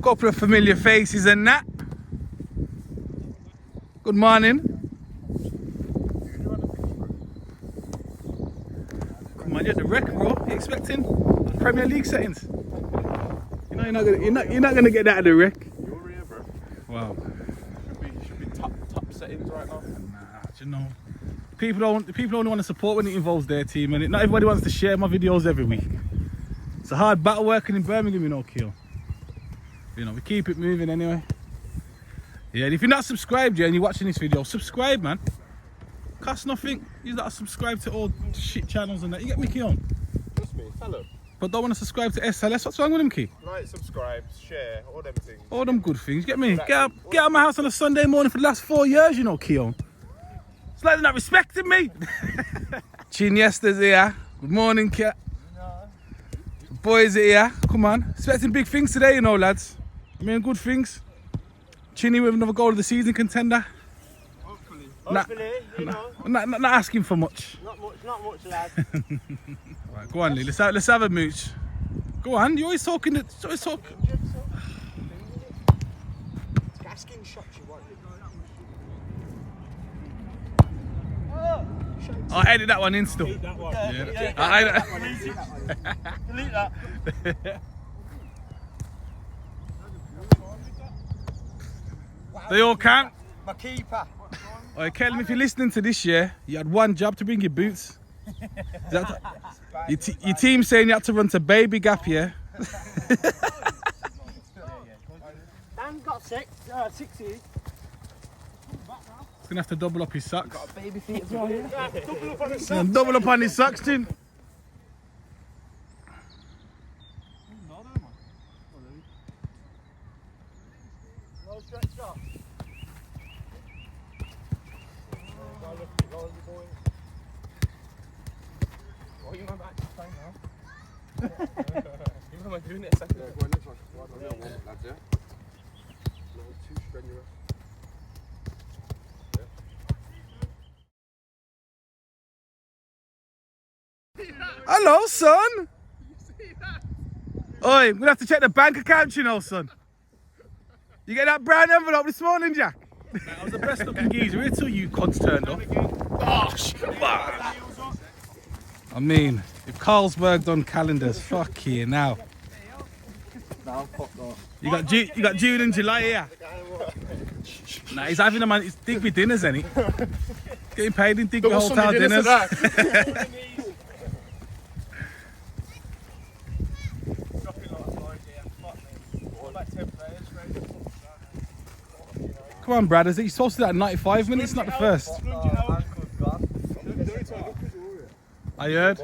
Couple of familiar faces and that. Good morning. Come on, you're at the wreck, bro. You expecting Premier League settings? You know you're not gonna get that at the wreck. You're here, bro. Wow. Should be top settings right now. Nah, do you know? People only want to support when it involves their team, and not everybody wants to share my videos every week. It's a hard battle working in Birmingham, you know, Keel. You know, we keep it moving anyway. Yeah, and if you're not subscribed yet and you're watching this video, subscribe, man. Costs nothing. You gotta subscribe to all shit channels and that. You get me, Keon? Trust me, tell them. But don't want to subscribe to SLS. What's wrong with him, Key? Like, subscribe, share, all them things. All them good things. Get me? Get out of my house on a Sunday morning for the last 4 years, you know, Keon. It's like they're not respecting me. Chin Yester's here. Good morning, Kat. Boys are here. Come on. Expecting big things today, you know, lads. I mean, good things. Chinny with another goal of the season contender. Hopefully, you know. Not asking for much. Not much, lad. Right, go on, Lee. Let's have a mooch. Go on. You're always talking. Gaskin shot you, what? I'll edit that one in still. Delete that one. Yeah. Delete that. They all count. My keeper. Alright, Kelly, if you're listening to this year, you had one job to bring your boots. Your team saying you had to run to Baby Gap, yeah? Dan got 60. He's gonna have to double up his socks. Got a baby feet as well, yeah? Double up on his Yeah, double up on his socks, Chin. No stretch shot. What are you not actually playing now? You know I'm doing it a second. Yeah, go on, this one. Lads, yeah? Not too strenuous. Hello, son. Oi, I'm gonna have to check the bank account, you know, son. You get that brown envelope this morning, Jack? I was the best looking geezer here till you cunts turned up. Oh, come on. I mean, if Carlsberg done calendars, fuck you now. You got June and July here. Nah, he's having them on his Digby dinners, ain't he? Getting paid in Digby hotel dinners. Come on, Brad, you're supposed to do that in 95 minutes, not the first. I heard.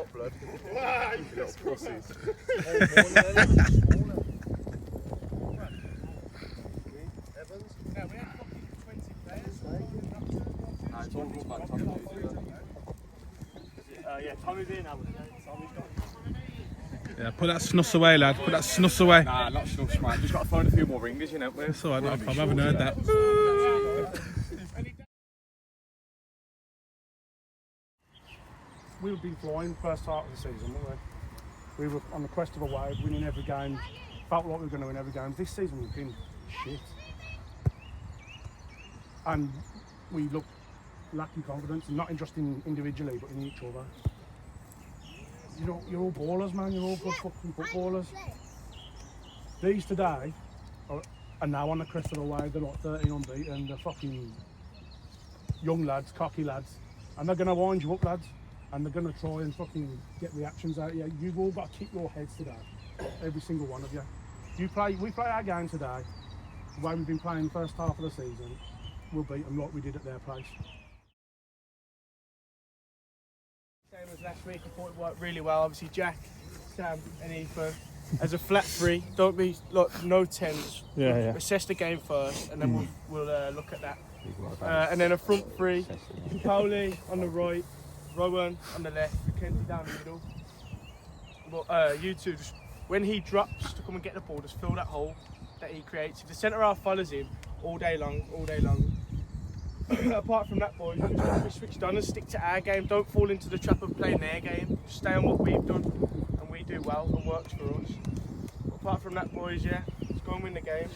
Yeah, Tommy's in now. Yeah, put that snuss away, lad. Put that snuss away. Nah, not snuff, man. Just got to find a few more ringers, you know. It's alright, no problem. I haven't heard that. We've been flying first half of the season, weren't we? We were on the crest of a wave, winning every game. Felt like we were going to win every game. This season we've been shit. And we look lacking confidence, and not just individually, but in each other. You know, you're all ballers, man. You're all good fucking footballers. These today are now on the crest of the wave. They're like 13 unbeaten. They're fucking young lads, cocky lads. And they're going to wind you up, lads. And they're going to try and fucking get reactions out of you. You've all got to keep your heads today. Every single one of you. We play our game today. The way we've been playing the first half of the season, we'll beat them like we did at their place. Same as last week, I thought it worked really well. Obviously, Jack, Sam, and Ethan as a flat three. Don't be like no tens. Yeah. Assess the game first, and then we'll look at that. And then a front three: Pauli on the right, Rowan on the left, Mackenzie down the middle. But you two, just when he drops to come and get the ball, just fill that hole that he creates. If the centre half follows him all day long. Apart from that, boys, just be switched on and stick to our game. Don't fall into the trap of playing their game. Just stay on what we've done, and we do well and works for us. But apart from that, boys, yeah, just Go and win the game.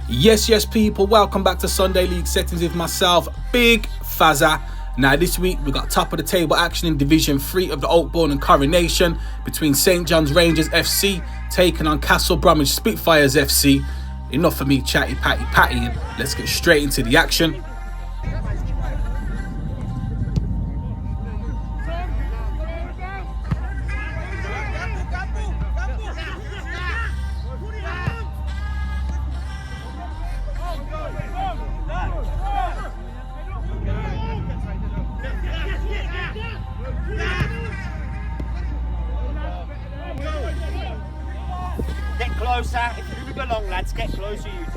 Yes, people, welcome back to Sunday League Settings with myself, Big Fazza. Now this week we got top of the table action in Division 3 of the Oakbourne and Coronation between St John's Rangers FC taking on Castle Bromwich Spitfires FC. Enough of me patty, and let's get straight into the action. Closer. If you move along, lads, get closer, you two.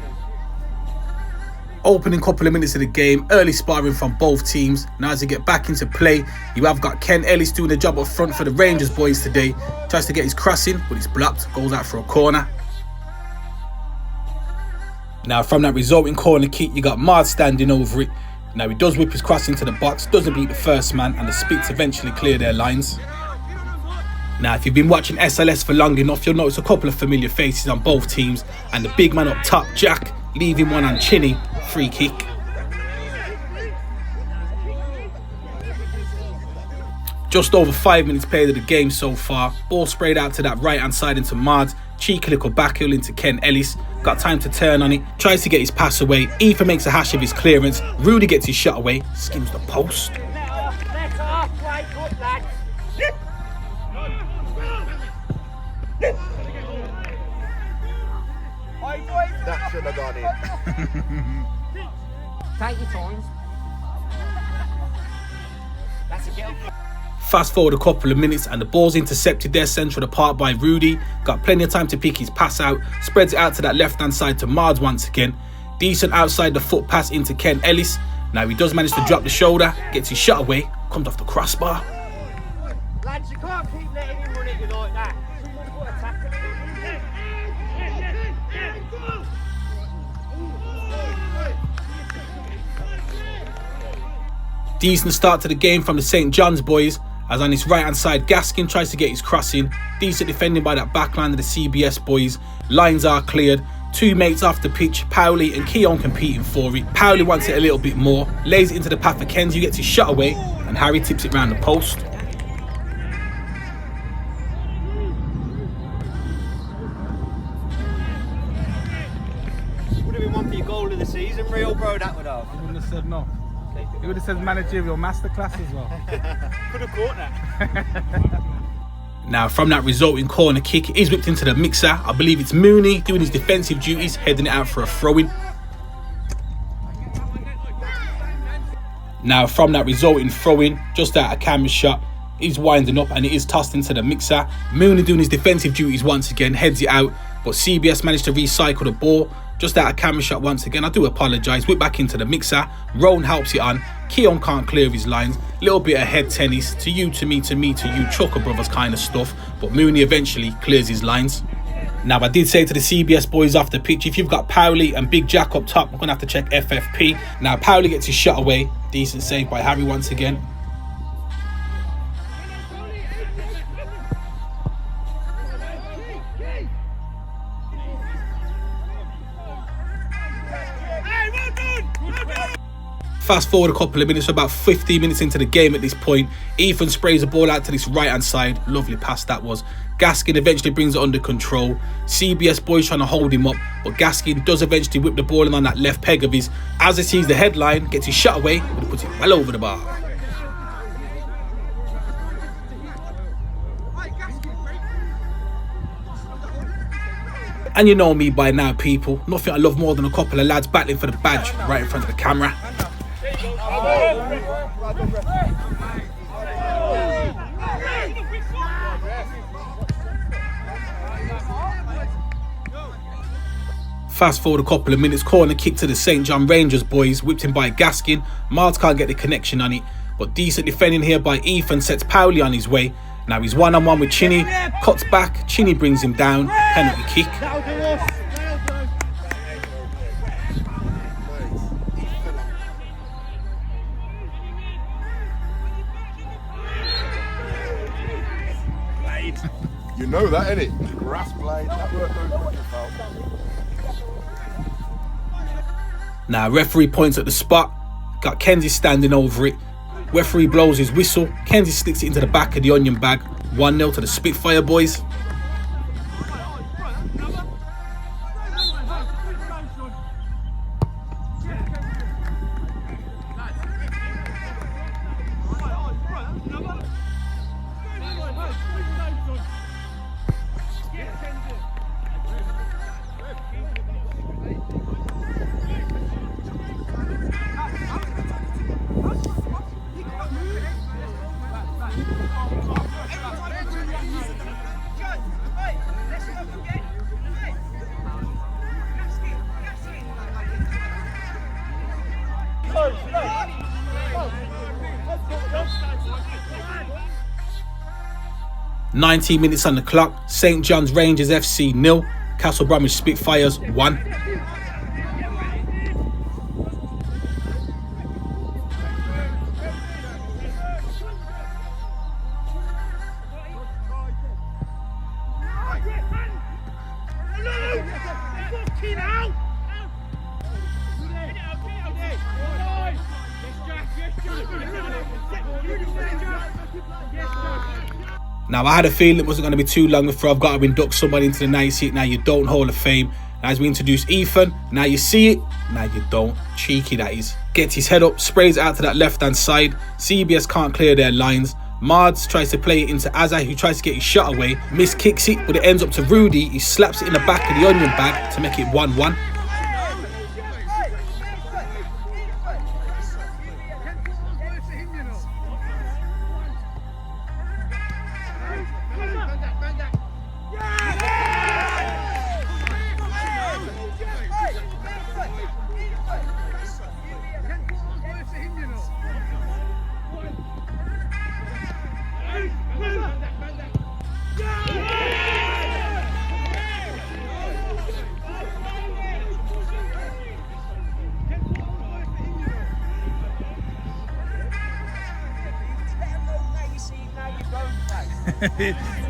Opening couple of minutes of the game, early sparring from both teams. Now as they get back into play, you have got Ken Ellis doing the job up front for the Rangers boys today. Tries to get his crossing, but it's blocked, goes out for a corner. Now from that resulting corner kick, you got Mard standing over it. Now he does whip his cross into the box, doesn't beat the first man, and the Spits eventually clear their lines. Now, if you've been watching SLS for long enough, you'll notice a couple of familiar faces on both teams, and the big man up top, Jack, leaving one on Chinny, free kick. Just over 5 minutes played of the game so far. Ball sprayed out to that right-hand side into Mard, cheeky little backheel into Ken Ellis. Got time to turn on it, tries to get his pass away. Ethan makes a hash of his clearance. Rudy gets his shot away, skims the post. That should have gone in. Take your time. That's a get. Fast forward a couple of minutes and the ball's intercepted there central the park by Rudy. Got plenty of time to pick his pass out. Spreads it out to that left hand side to Mard once again. Decent outside the foot pass into Ken Ellis. Now he does manage to drop the shoulder. Gets his shot away. Comes off the crossbar. Lads, you can't keep letting him run at you like that. Someone's got to tackle him. Decent start to the game from the St John's boys, as on his right hand side Gaskin tries to get his crossing. Decent defending by that backline of the CBS boys. Lines are cleared. Two mates off the pitch, Powley and Keon competing for it. Powley wants it a little bit more, lays it into the path for Kenzie, who gets his shot away, and Harry tips it round the post. Would have been one for your goal of the season, real bro, that would have. He wouldn't have said no. He would have said managerial masterclass as well. Could have caught that. Now from that resulting corner kick, it is whipped into the mixer. I believe it's Mooney doing his defensive duties, heading it out for a throw-in. Now from that resulting throw-in, just out a camera shot, he's winding up and it is tossed into the mixer. Mooney doing his defensive duties once again, heads it out, but CBS managed to recycle the ball. Just out a camera shot once again, I do apologise. Whip back into the mixer. Rowan helps it on. Keon can't clear his lines. Little bit of head tennis. To you, to me, to me, to you. Chucker brothers kind of stuff. But Mooney eventually clears his lines. Now, I did say to the CBS boys off the pitch, if you've got Powley and Big Jack up top, I'm going to have to check FFP. Now, Powley gets his shot away. Decent save by Harry once again. Fast forward a couple of minutes, about 15 minutes into the game at this point. Ethan sprays the ball out to this right hand side. Lovely pass that was. Gaskin eventually brings it under control. CBS boys trying to hold him up, but Gaskin does eventually whip the ball in on that left peg of his. As he sees the headline, gets his shot away, but he puts it well over the bar. And you know me by now, people. Nothing I love more than a couple of lads battling for the badge right in front of the camera. Fast forward a couple of minutes, corner kick to the St John Rangers boys, whipped in by Gaskin. Miles can't get the connection on it, but decent defending here by Ethan sets Powley on his way. Now he's one-on-one with Chinny, cuts back, Chinny brings him down, penalty kick. You know that, innit? Grass blade, that worked those foul. Now, referee points at the spot. Got Kenzie standing over it. Referee blows his whistle. Kenzie sticks it into the back of the onion bag. 1-0 to the Spitfire boys. "19 minutes on the clock. St John's Rangers FC 0. Castle Bromwich Spitfires 1. Now, I had a feeling it wasn't going to be too long before I've got to induct somebody into the 90th Now You Don't Hall of Fame. And as we introduce Ethan, now you see it, now you don't. Cheeky that is. Gets his head up, sprays it out to that left-hand side. CBS can't clear their lines. Mards tries to play it into Azza, who tries to get his shot away. Miss kicks it, but it ends up to Rudy. He slaps it in the back of the onion bag to make it 1-1.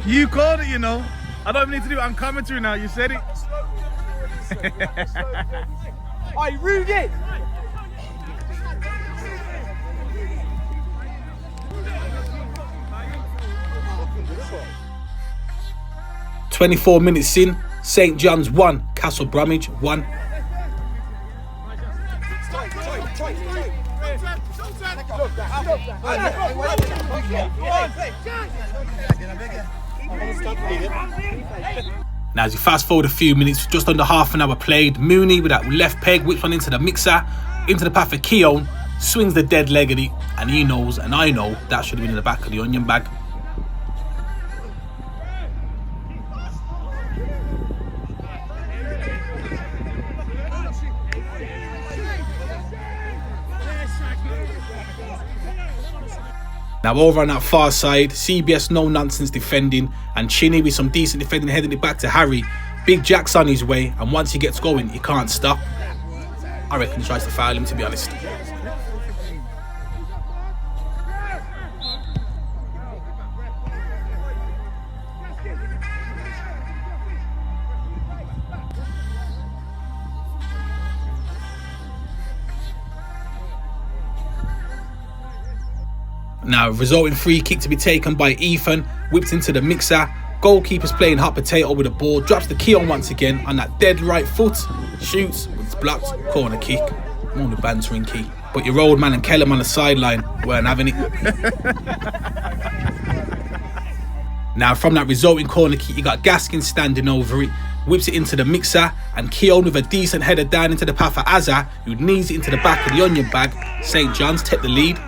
You called it, you know. I don't even need to do it on commentary now. You said it. Hey, Rudy! 24 minutes in, St John's 1, Castle Bromwich 1. Now, as you fast forward a few minutes, just under half an hour played, Mooney with that left peg whips one into the mixer, into the path of Keown, swings the dead leg at it, and he knows, and I know, that should have been in the back of the onion bag. Now, over on that far side, CBS no nonsense defending, and Chinny with some decent defending heading it back to Harry. Big Jack's on his way, and once he gets going, he can't stop. I reckon he tries to foul him, to be honest. Now, resulting free kick to be taken by Ethan, whipped into the mixer. Goalkeeper's playing hot potato with the ball, drops the Keown once again on that dead right foot, shoots, but it's blocked, corner kick. I'm only bantering key. But your old man and Kellum on the sideline weren't having it. Now, from that resulting corner kick, you got Gaskin standing over it, whips it into the mixer, and Keown with a decent header down into the path of Azza, who knees it into the back of the onion bag. St John's take the lead.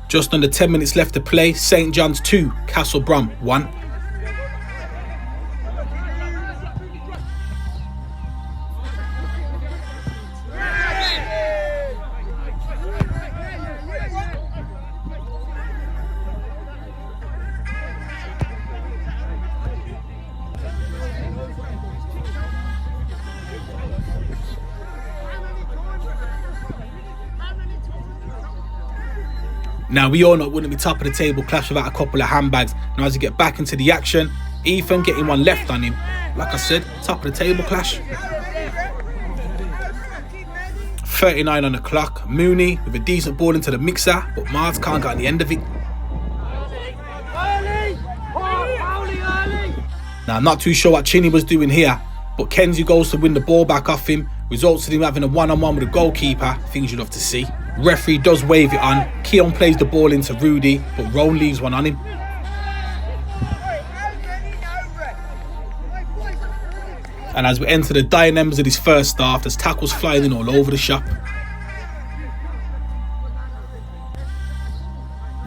Just under 10 minutes left to play. St John's 2, Castle Brum 1. Now, we all know it wouldn't be top of the table clash without a couple of handbags. Now, as we get back into the action, Ethan getting one left on him. Like I said, top of the table clash. 39 on the clock. Mooney with a decent ball into the mixer, but Mars can't get on the end of it. Now, I'm not too sure what Chinny was doing here, but Kenzie goes to win the ball back off him. Results in him having a one-on-one with the goalkeeper. Things you'd love to see. Referee does wave it on. Keon plays the ball into Rudy, but Roan leaves one on him. And as we enter the dying embers of this first half, there's tackles flying in all over the shop.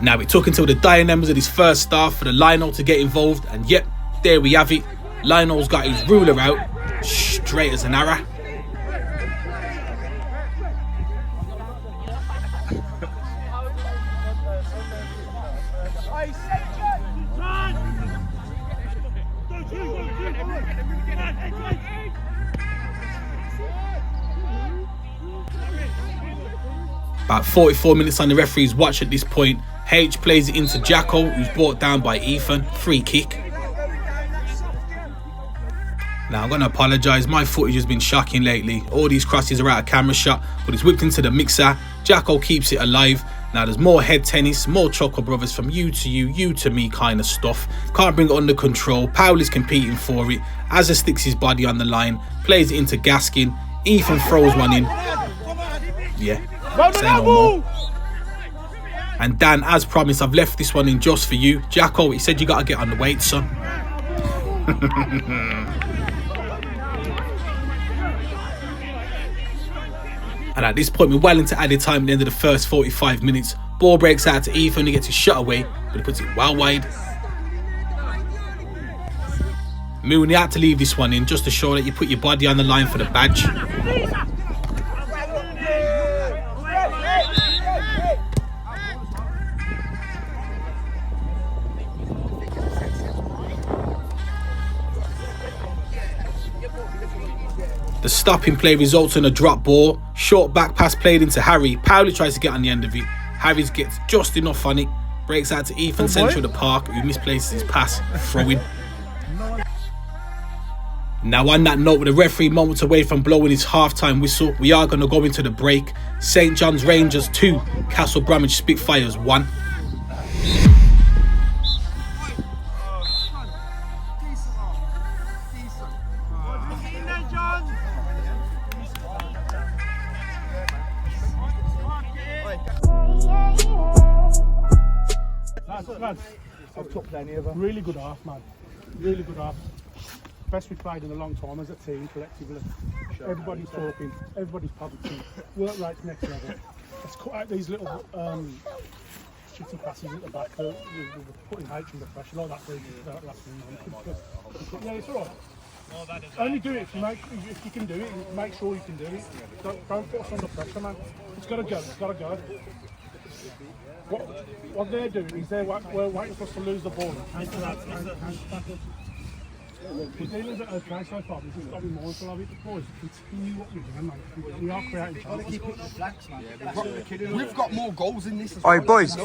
Now, it took until the dying embers of this first half for the Lionel to get involved, and yep, there we have it. Lionel's got his ruler out, straight as an arrow. About 44 minutes on the referee's watch at this point. H plays it into Jacko, who's brought down by Ethan. Free kick. Now, I'm going to apologise. My footage has been shocking lately. All these crosses are out of camera shot, but it's whipped into the mixer. Jacko keeps it alive. Now, there's more head tennis, more Choco Brothers from you to you, you to me kind of stuff. Can't bring it under control. Powell is competing for it. Azza sticks his body on the line, plays it into Gaskin. Ethan throws one in. Yeah. Say no more. And Dan, as promised, I've left this one in just for you. Jacko, he said you got to get on the weight, son. And at this point, we're well into added time at the end of the first 45 minutes. Ball breaks out to Ethan, he gets his shot away, but he puts it well wide. Mooney had to leave this one in just to show that you put your body on the line for the badge. The stopping play results in a drop ball. Short back pass played into Harry. Powley tries to get on the end of it. Harry gets just enough on it. Breaks out to Ethan, centre of the park, who misplaces his pass. Throwing. Now, on that note, with the referee moments away from blowing his half-time whistle, we are going to go into the break. St John's Rangers 2, Castle Bromwich Spitfires 1. Lads, I've took plenty of them. Really good half, man. Really good half. Best we've played in a long time as a team, collectively. Everybody's talking, everybody's positive. Work rate's next level. Let's cut out these little shitty passes at the back. We're putting H under pressure like that last one. Yeah, it's alright. Only do it if you can do it. Make sure you can do it. Don't put us under pressure, man. It's got to go. It's got to go. What they're doing is we're waiting for us to lose the ball. We're dealing with it okay so far, we've just got to be mindful of it. Boys, continue what we're doing, mate. We are creating chances. We've got more goals in this. Alright, boys,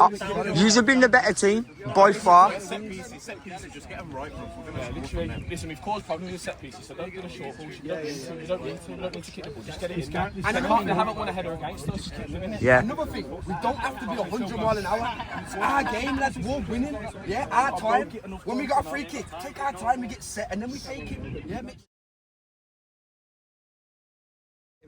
you've been the better team by far. Set pieces, just get them right. Yeah, literally. Listen, we've caused problems with set pieces, so don't do the short balls. You don't need to kick the ball, just get it in. And they haven't won a header against us. Yeah. Another thing, we don't have to be 100 miles an hour. It's our game, lads. We're winning. Yeah, our time. When we got a free kick, take our time, we get set, and then we take it. Yeah,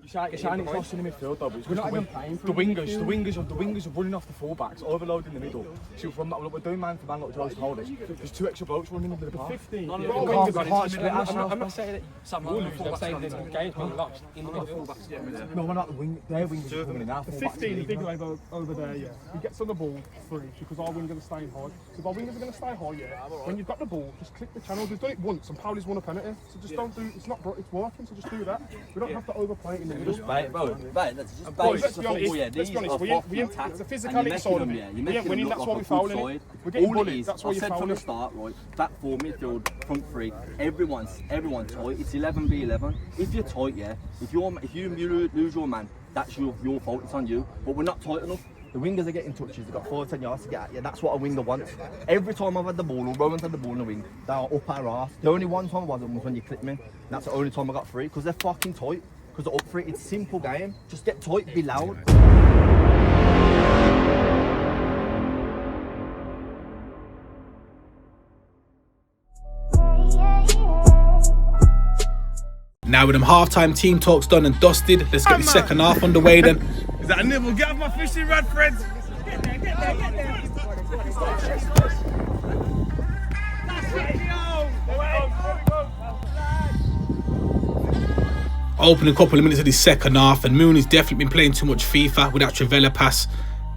Shining cross in the midfield though, but it's just the wingers are running off the fullbacks, overloading the middle. So from that, we're doing man for man, like Joe's told us. There's 2 extra blokes running into the park. 15. No, I'm not saying that some of the fullbacks saying that games being lost in the fullbacks. No, we're not the wing. Their wingers are coming in now. The 15, the big wave over there, yeah. He gets on the ball free because our wingers are staying high. So if our wingers are going to stay high, yeah, when you've got the ball, just click the channel. We've done it once and Pauli's won a penalty. So just don't do, it's working, so just do that. We don't have to overplay it in the middle. Just bait, bro. Bait, let's just Boys, bait. let's be honest, These are it's the physicality side of it. You're We making ain't winning, them that's look why like we're a good fouling it. side. We're getting All it bullied, is, that's why I you're said from fouling the it. start, right, back 4 midfield, front 3, everyone's tight. It's 11v11. If you're tight, yeah, if you lose your man, that's your fault, it's on you. But we're not tight enough. The wingers are getting touches, they've got 4 to 10 yards to get at you. That's what a winger wants. Every time I've had the ball, or Rowan's had the ball in the wing, they are up our arse. The only one time I wasn't was when you clipped me. That's the only time I got free, because they're fucking tight. Because they're up for it. It's a simple game. Just get tight, be loud. Now with them half-time team talks done and dusted, let's get the second half underway then. Is that a nibble? Get off my fishing rod, friends. Opening couple of minutes of this second half, and Mooney's definitely been playing too much FIFA with that Trivella pass.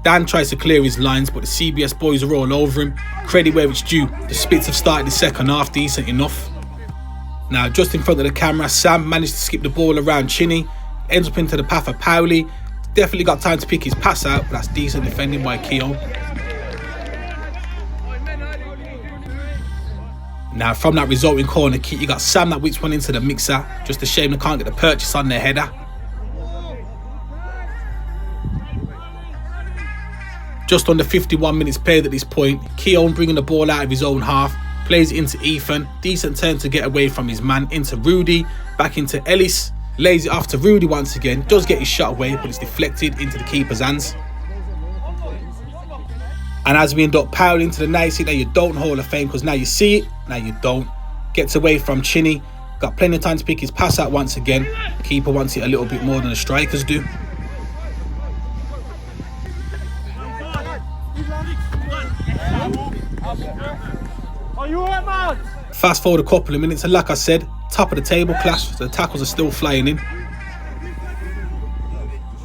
Dan tries to clear his lines, but the CBS boys are all over him. Credit where it's due, the Spits have started the second half decent enough. Now, just in front of the camera, Sam managed to skip the ball around Chinny, ends up into the path of Pauli. Definitely got time to pick his pass out, but that's decent defending by Keown. Now, from that resulting corner kick, you got Sam that whips one into the mixer. Just a shame they can't get the purchase on their header. Just under 51 minutes played at this point, Keown bringing the ball out of his own half. Plays it into Ethan, decent turn to get away from his man, into Rudy, back into Ellis, lays it off to Rudy once again, does get his shot away, but it's deflected into the keeper's hands. And as we end up powering into the night seat that you don't Hall of Fame, because now you see it, now you don't. Gets away from Chinny, got plenty of time to pick his pass out once again. The keeper wants it a little bit more than the strikers do. Are you alright, man? Fast forward a couple of minutes, and like I said, top of the table clash, the tackles are still flying in.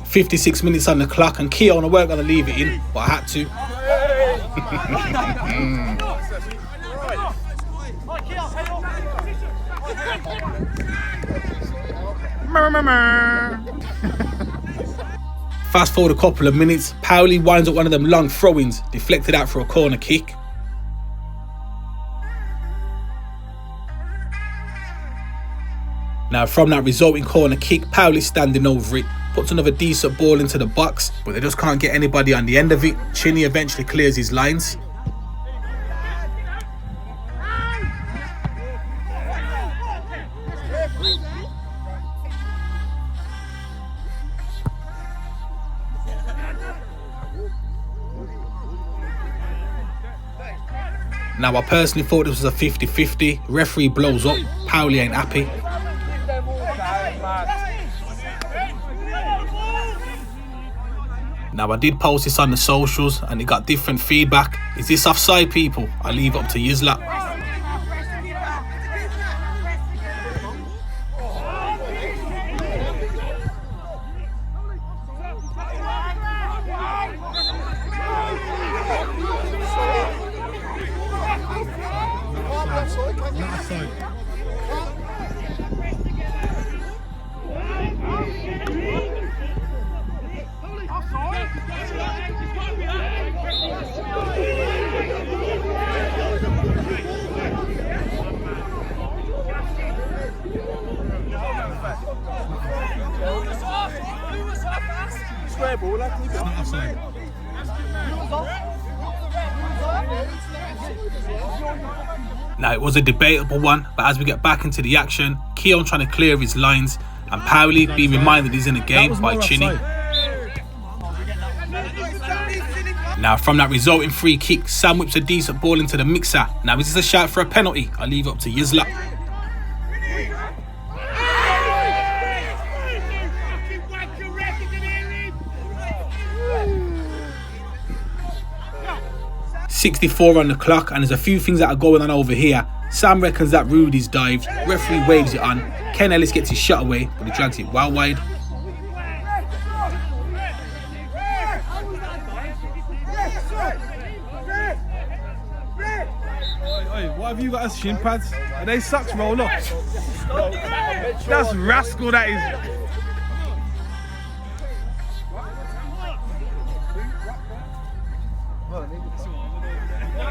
56 minutes on the clock, and Keown, I weren't going to leave it in, but I had to. Fast forward a couple of minutes, Pauli winds up one of them long throw-ins, deflected out for a corner kick. Now from that resulting corner kick, Pauli's standing over it, puts another decent ball into the box, but they just can't get anybody on the end of it. Chinny eventually clears his lines. Now I personally thought this was a 50-50. Referee blows up, Pauli ain't happy. Now I did post this on the socials and it got different feedback. Is this offside, people? I leave it up to Yizla. Now it was a debatable one, but as we get back into the action, Keown trying to clear his lines and Pauli being reminded he's in the game by Chinny. Now from that resulting free kick, Sam whips a decent ball into the mixer. Now is this a shout for a penalty? I'll leave it up to Yizla. 64 on the clock, and there's a few things that are going on over here. Sam reckons that Rudy's dived, referee waves it on, Ken Ellis gets his shot away, but he drags it well wide. What have you got as shin pads? Are they socks roll up? That's rascal, that is.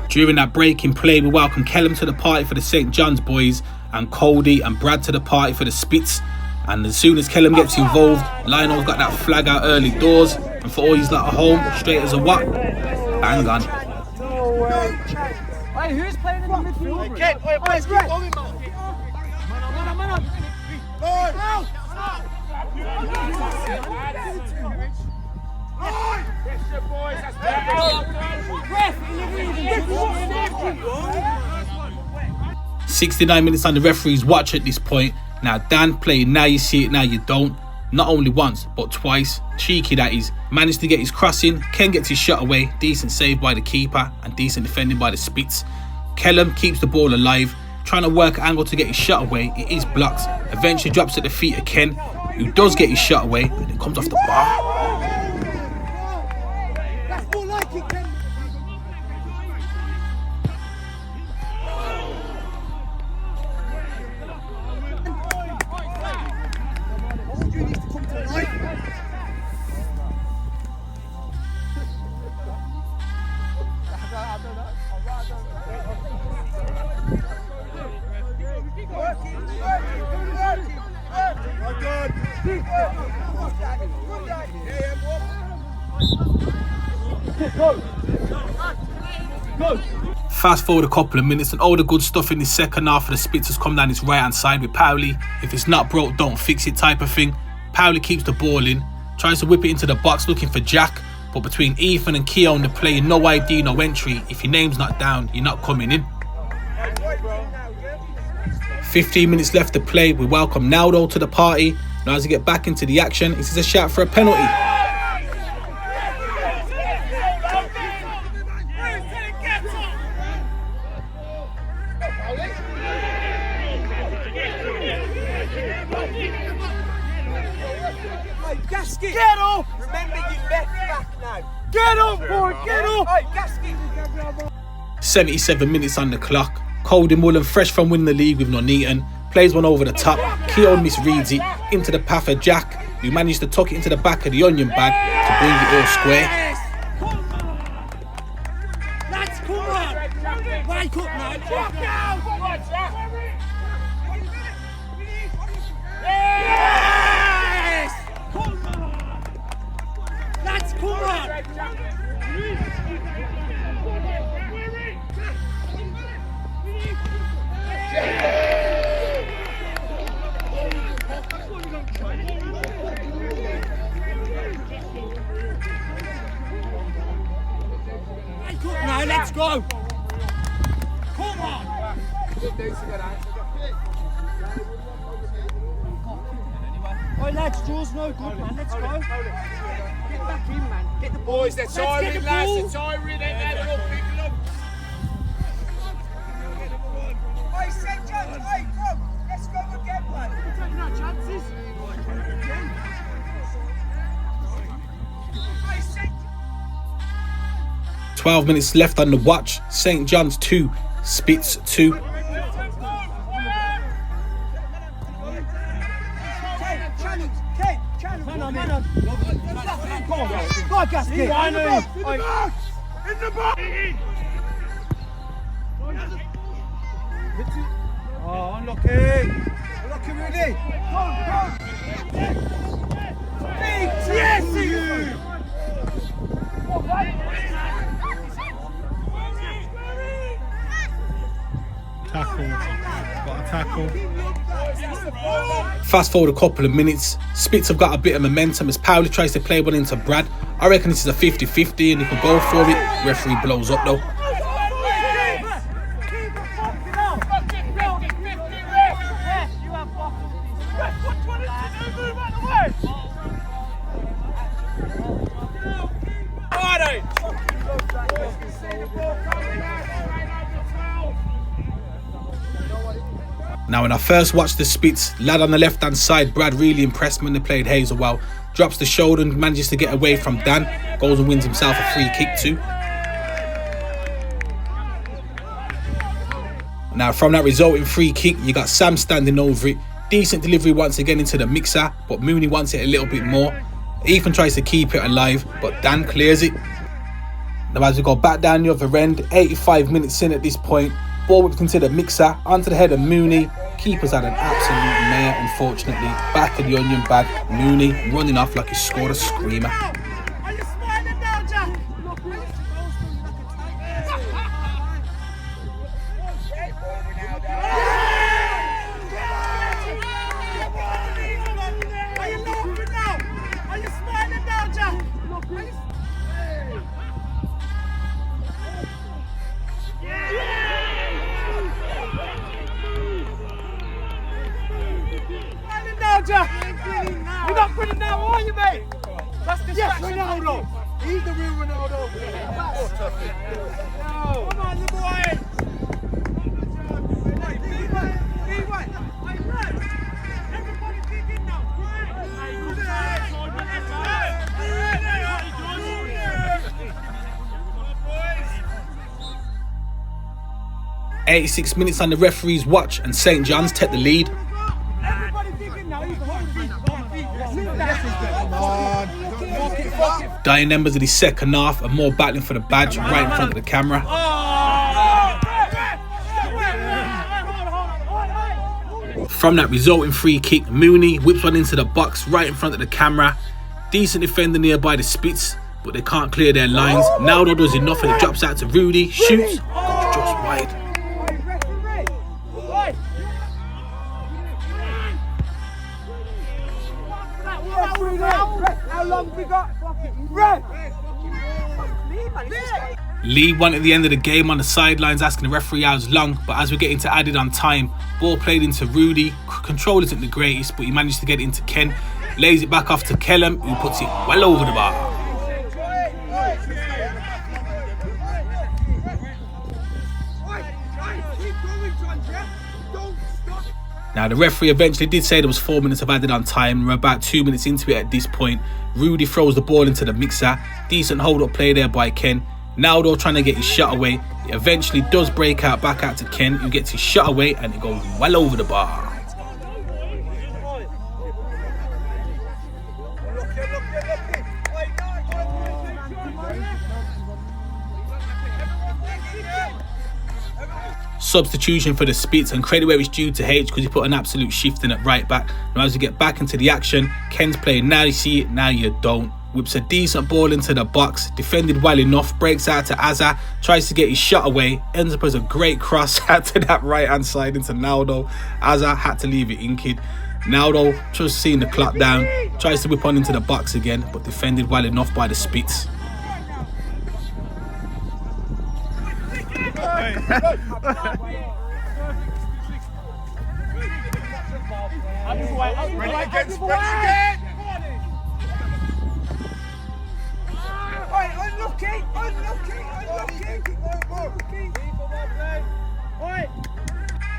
During that break in play, we welcome Kellum to the party for the St. John's boys and Cody and Brad to the party for the Spits. And as soon as Kellum gets involved, Lionel's got that flag out early doors, and for all he's like at home, straight as a what? Bang on. Hey, who's playing in the midfield? Ken, wait, boys, keep going, man. Yes, boys, that's better. 69 minutes on the referee's watch at this point. Now Dan playing now you see it, now you don't. Not only once, but twice. Cheeky that is. Managed to get his cross in. Ken gets his shot away. Decent save by the keeper and decent defending by the Spits. Kellum keeps the ball alive, trying to work an angle to get his shot away. It is blocked. Eventually drops at the feet of Ken, who does get his shot away, and it comes off the bar. Fast forward a couple of minutes and all the good stuff in the second half of the Spits has come down his right hand side with Powley. If it's not broke, don't fix it type of thing. Powley keeps the ball in, tries to whip it into the box looking for Jack, but between Ethan and Keon they're playing no ID, no entry. If your name's not down, you're not coming in. 15 minutes left to play. We welcome Naldo to the party. Now as we get back into the action, this is a shout for a penalty. Gasket! Get up! Remember your left back now. Get up, boy! Get up! Hey, Gasket! 77 minutes on the clock. Cody Mullen, fresh from winning the league with Nuneaton, plays one over the top. Keon misreads it into the path of Jack, who managed to tuck it into the back of the onion bag to bring it all square. Lads, come on! Wake up now! Walk out! Yes! Come on! Lads, come on! Now let's go! Come on! Oh lads, Jaw's no good, man. Let's go. Get back in, man. Get the ball. Boys, they're tiring, lads. They're tiring. They're up, pick it up. Hey, St. John's, hey, come. Let's go again, man. We're taking our chances. Again. Hey, St. 12 minutes left on the watch. St. John's 2, Spits 2. Go on, Gasket! In the box! Oh, unlucky! Unlucky, Rudy! Go! Yes! Tackle. Got a tackle. Fast forward a couple of minutes. Spits have got a bit of momentum as Powley tries to play one into Brad. I reckon this is a 50-50 and he can go for it. Referee blows up though. Righto! Now, when I first watched the Spits, lad on the left-hand side, Brad, really impressed me when they played Hazel well. Drops the shoulder and manages to get away from Dan. Goes and wins himself a free kick too. Now, from that resulting free kick, you got Sam standing over it. Decent delivery once again into the mixer, but Mooney wants it a little bit more. Ethan tries to keep it alive, but Dan clears it. Now, as we go back down the other end, 85 minutes in at this point, ball whipped into the mixer, onto the head of Mooney. Keeper's had an absolute mare, unfortunately. Back of the onion bag, Mooney running off like he scored a screamer. Are you smiling now, Jack? Are you laughing now? Are you smiling now, Jack? Smiling now, Jack. You're not grinning now, are you, mate? That's distraction. Yes, Ronaldo. He's the real Ronaldo. Come on, the boy. Everybody dig in now. 86 minutes on the referee's watch and St. John's take the lead. Dying members of the second half and more battling for the badge right in front of the camera. From that resulting free kick, Mooney whips one into the box right in front of the camera. Decent defender nearby the Spits, but they can't clear their lines. Naldo does enough and it drops out to Rudy, shoots, goes just wide. How long we got? Lee won at the end of the game on the sidelines asking the referee how long, but as we get into added on time, ball played into Rudy. Control isn't the greatest, but he managed to get it into Ken. Lays it back off to Kellum, who puts it well over the bar. Now, the referee eventually did say there was 4 minutes of added on time. We're about 2 minutes into it at this point. Rudy throws the ball into the mixer. Decent hold-up play there by Ken. Naldo trying to get his shot away. It eventually does break out back out to Ken, who gets his shot away and it goes well over the bar. Substitution for the Spits, and credit where it's due to H because he put an absolute shift in at right back. Now as we get back into the action, Ken's playing now you see it, now you don't. Whips a decent ball into the box, defended well enough, breaks out to Azza, tries to get his shot away, ends up as a great cross out to that right hand side into Naldo. Azza had to leave it in kid. Naldo, just seeing the clock down, tries to whip on into the box again, but defended well enough by the Spits.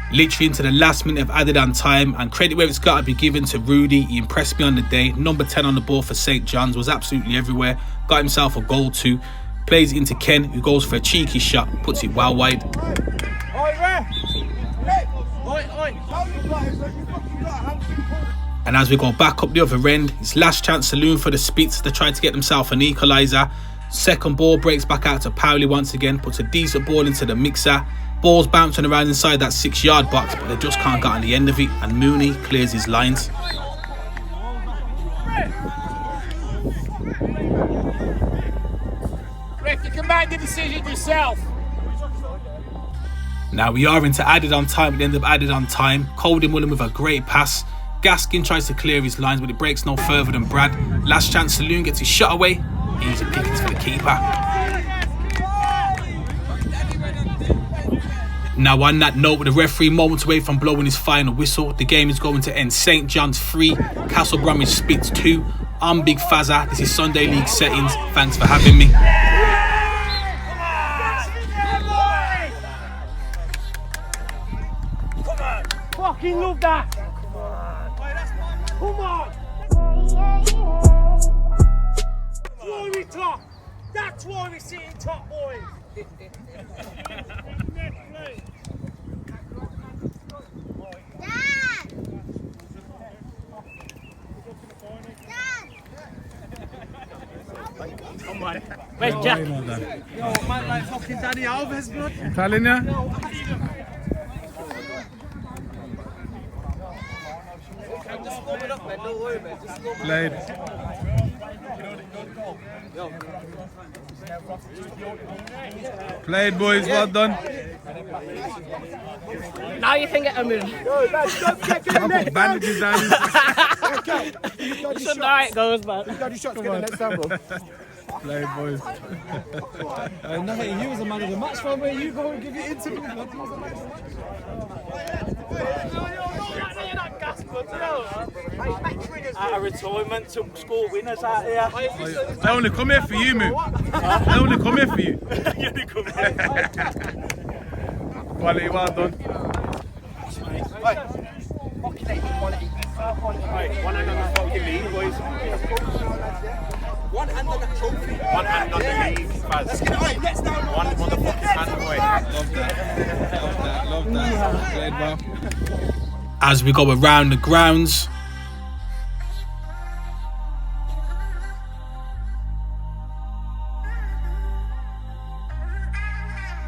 Literally into the last minute of added on time, and credit where it's got to be given to Rudy. He impressed me on the day. Number 10 on the ball for St. John's, was absolutely everywhere. Got himself a goal too. Plays it into Ken, who goes for a cheeky shot, puts it well wide. And as we go back up the other end, it's last chance saloon for the Spits. They try to get themselves an equaliser. Second ball breaks back out to Powley once again, puts a decent ball into the mixer. Ball's bouncing around inside that 6-yard box, but they just can't get on the end of it, and Mooney clears his lines. Rick, you can make the decision yourself. Now we are into added on time at the end of added on time. Colding William with a great pass. Gaskin tries to clear his lines, but it breaks no further than Brad. Last chance saloon gets his shot away. Easy pickings for the keeper. Now on that note, with the referee moments away from blowing his final whistle, the game is going to end St. John's 3, Castle Bromwich Spits 2. I'm Big Fazza. This is Sunday League Settings. Thanks for having me. Come on. fucking love that. Come on. That's why we top. That's why we sit in top, boys. Where's Jack? Yo, Man, like fucking Danny Alves, blood. I'm telling you. Played. Played, boys. Well done. Now you can get a move. I'll put bandages down. You should know how it goes, man. Played, boys. No, you was the man of the match for me. You go and give your interview. Out of retirement, some school winners out here. I only come here for you, mate. I only come here for you. You only come here. Quality, well done. Right, one hand on the fucking lead, boys. One hand on that trophy. One hand on the lead, Let's get it right. Let's down. one motherfucking hand away. Love that. Played well. As we go around the grounds,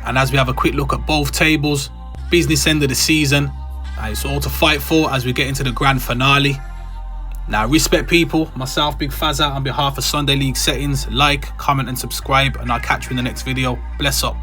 and as we have a quick look at both tables, business end of the season, it's all to fight for as we get into the grand finale. Now, respect people, myself, Big Fazza, on behalf of Sunday League Settings, like, comment and subscribe, and I'll catch you in the next video. Bless up.